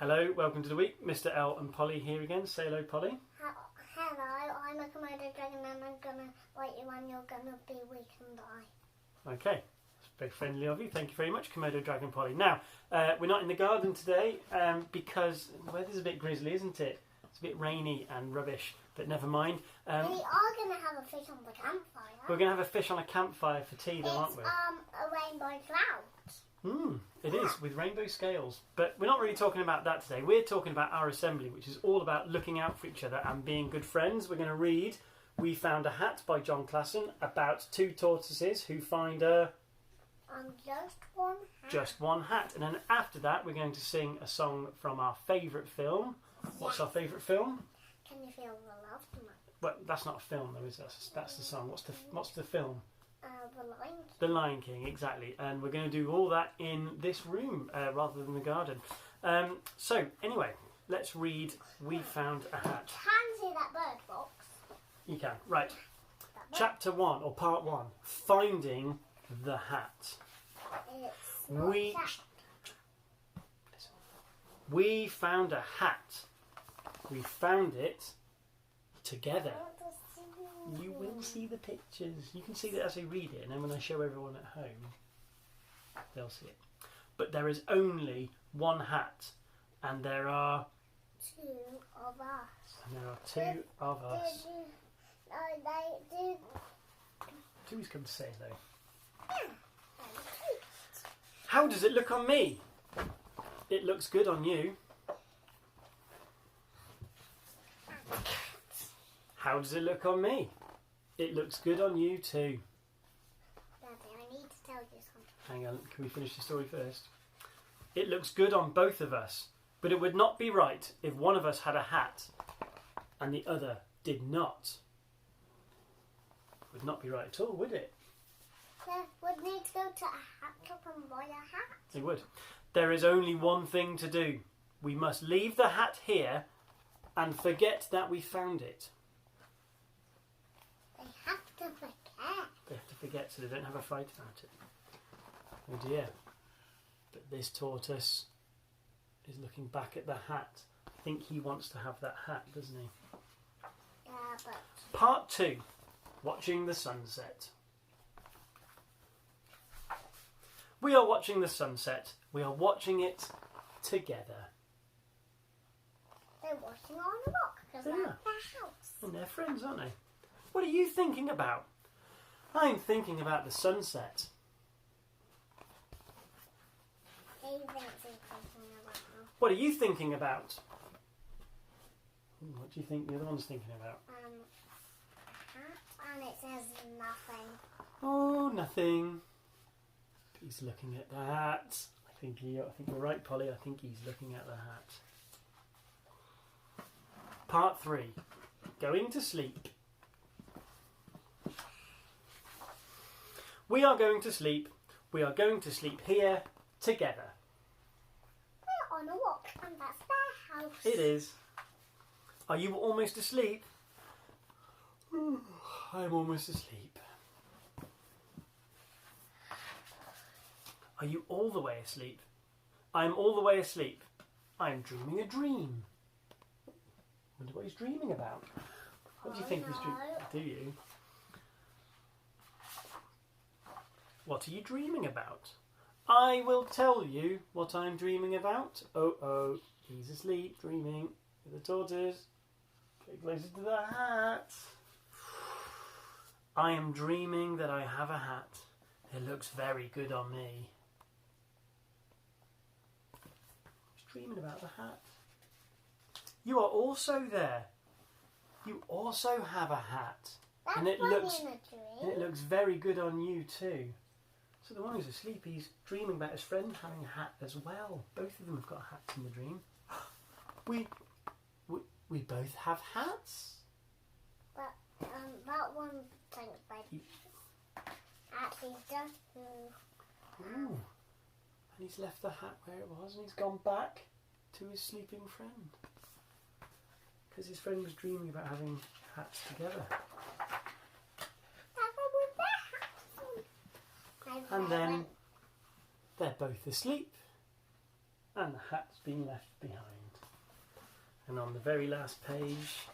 Hello, welcome to the week. Mr. L and Polly here again. Say hello, Polly. Hello, I'm a Komodo Dragon and I'm going to bite you and you're going to be weak and die. Okay, that's very friendly of you. Thank you very much, Komodo Dragon Polly. Now, we're not in the garden today because the weather's a bit grizzly, isn't it? It's a bit rainy and rubbish, but never mind. We are going to have a fish on the campfire. We're going to have a fish on a campfire for tea, though, aren't we? It's a rainbow cloud. It is, with rainbow scales. But we're not really talking about that today. We're talking about our assembly, which is all about looking out for each other and being good friends. We're going to read We Found a Hat by Jon Klassen about two tortoises who find just one hat. Just one hat. And then after that, we're going to sing a song from our favourite film. What's our favourite film? Can you feel the love tonight? Well, that's not a film, though, is it? That's the song. What's the film? The Lion King. The Lion King, exactly. And we're going to do all that in this room rather than the garden. So, anyway, let's read We Found a Hat. You can see that bird box. You can. Right. Chapter 1, or Part 1, Finding the Hat. We found a hat. We found it together. You will see the pictures. You can see that as I read it, and then when I show everyone at home, they'll see it. But there is only one hat, and there are two of us. And there are two of us. Two's come to say though. How does it look on me? It looks good on you. How does it look on me? It looks good on you too. Daddy, I need to tell you something. Hang on, can we finish the story first? It looks good on both of us, but it would not be right if one of us had a hat and the other did not. It would not be right at all, would it? Yeah, we'd need to go to a hat shop and buy a hat. It would. There is only one thing to do. We must leave the hat here and forget that we found it. They have to forget. They have to forget so they don't have a fight about it. Oh dear. But this tortoise is looking back at the hat. I think he wants to have that hat, doesn't he? Yeah, but... Part 2. Watching the sunset. We are watching the sunset. We are watching it together. They're watching on a rock because they're at their house. And they're friends, aren't they? What are you thinking about? I'm thinking about the sunset. He thinks he's thinking about them. What are you thinking about? What do you think the other one's thinking about? Hat, and it says nothing. Oh, nothing. He's looking at the hat. I think you're right, Polly. I think he's looking at the hat. Part 3. Going to sleep. We are going to sleep. We are going to sleep here together. We're on a walk, and that's their house. It is. Are you almost asleep? I'm almost asleep. Are you all the way asleep? I'm all the way asleep. I'm dreaming a dream. Wonder what he's dreaming about. What do you think he's dreaming? Do you? What are you dreaming about? I will tell you what I'm dreaming about. Oh, he's asleep, dreaming. The tortoise. Get closer to the hat. I am dreaming that I have a hat. It looks very good on me. He's dreaming about the hat. You are also there. You also have a hat. That's and it funny looks very good on you too. So the one who's asleep, he's dreaming about his friend having a hat as well. Both of them have got hats in the dream. We both have hats. But that one thinks like actually just Ooh. And he's left the hat where it was and he's gone back to his sleeping friend. Because his friend was dreaming about having hats together. And then they're both asleep. and the hat's been left behind. And on the very last page,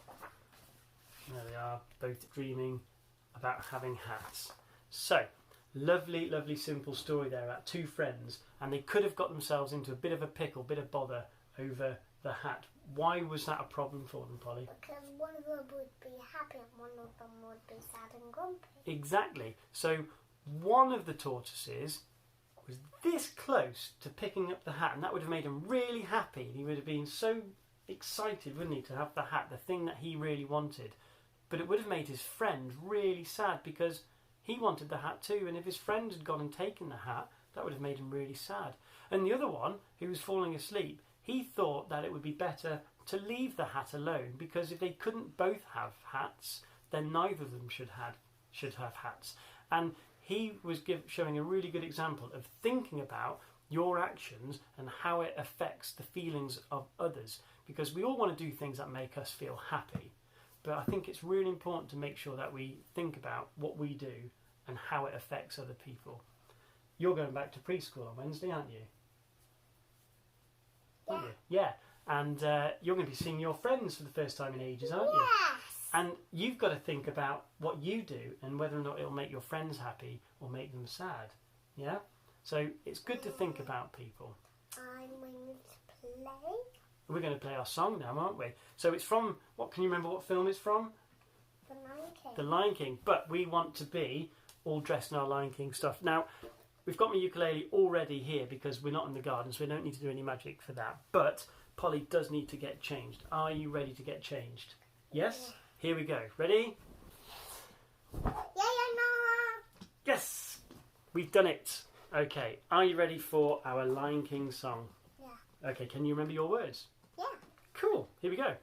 there they are, both dreaming about having hats. So, lovely, lovely simple story there about two friends, and they could have got themselves into a bit of a pickle, bit of bother over the hat. Why was that a problem for them, Polly? Because one of them would be happy and one of them would be sad and grumpy. Exactly. So one of the tortoises was this close to picking up the hat, and that would have made him really happy. He would have been so excited, wouldn't he, to have the hat, the thing that he really wanted. But it would have made his friend really sad because he wanted the hat too, and if his friend had gone and taken the hat, that would have made him really sad. And the other one, who was falling asleep, he thought that it would be better to leave the hat alone, because if they couldn't both have hats, then neither of them should have hats. And he was showing a really good example of thinking about your actions and how it affects the feelings of others, because we all want to do things that make us feel happy, but I think it's really important to make sure that we think about what we do and how it affects other people. You're going back to preschool on Wednesday, aren't you? Yeah. Aren't you? Yeah. And you're going to be seeing your friends for the first time in ages, aren't you? Yes. And you've got to think about what you do and whether or not it'll make your friends happy or make them sad. Yeah? So it's good to think about people. I'm going to play. We're going to play our song now, aren't we? So it's from, what, can you remember what film it's from? The Lion King. The Lion King. But we want to be all dressed in our Lion King stuff. Now, we've got my ukulele already here because we're not in the garden, so we don't need to do any magic for that. But Polly does need to get changed. Are you ready to get changed? Yes? Yeah. Here we go. Ready? Yeah, no. Yes! We've done it. Okay. Are you ready for our Lion King song? Yeah. Okay, can you remember your words? Yeah. Cool. Here we go.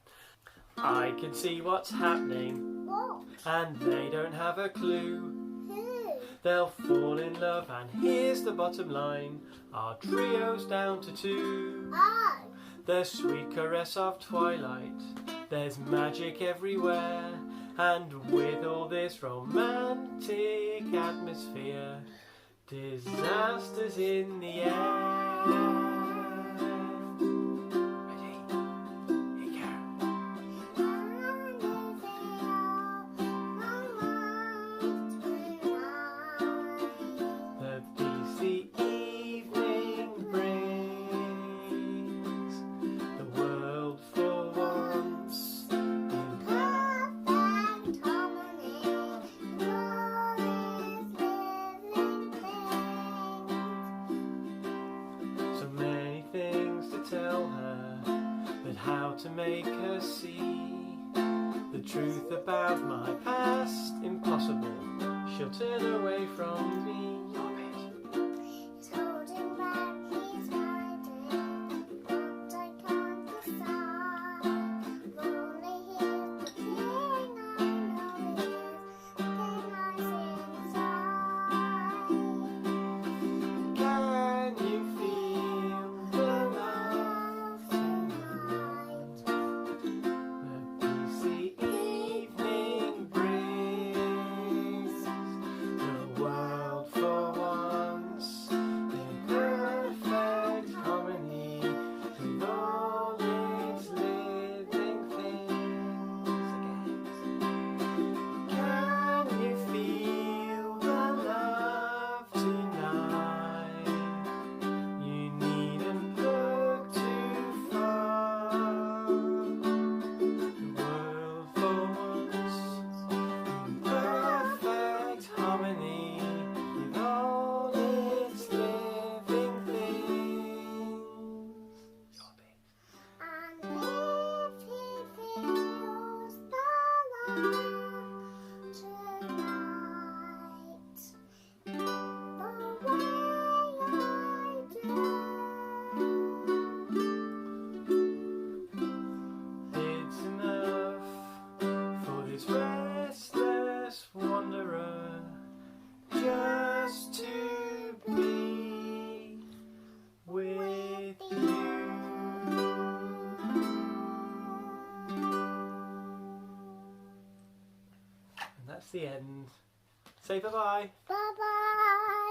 I can see what's happening, What? and they don't have a clue. Who? They'll fall in love, and here's the bottom line. Our trio's down to 2. Oh. The sweet caress of twilight. There's magic everywhere, and with all this romantic atmosphere, disasters in the air. To make her see the truth about my past impossible. She'll turn away from me. He's holding back, he's hiding, but I can't decide. Only he's the king, I know he is, the king lies inside. Can you feel the love tonight? That's the end. Say bye-bye. Bye-bye.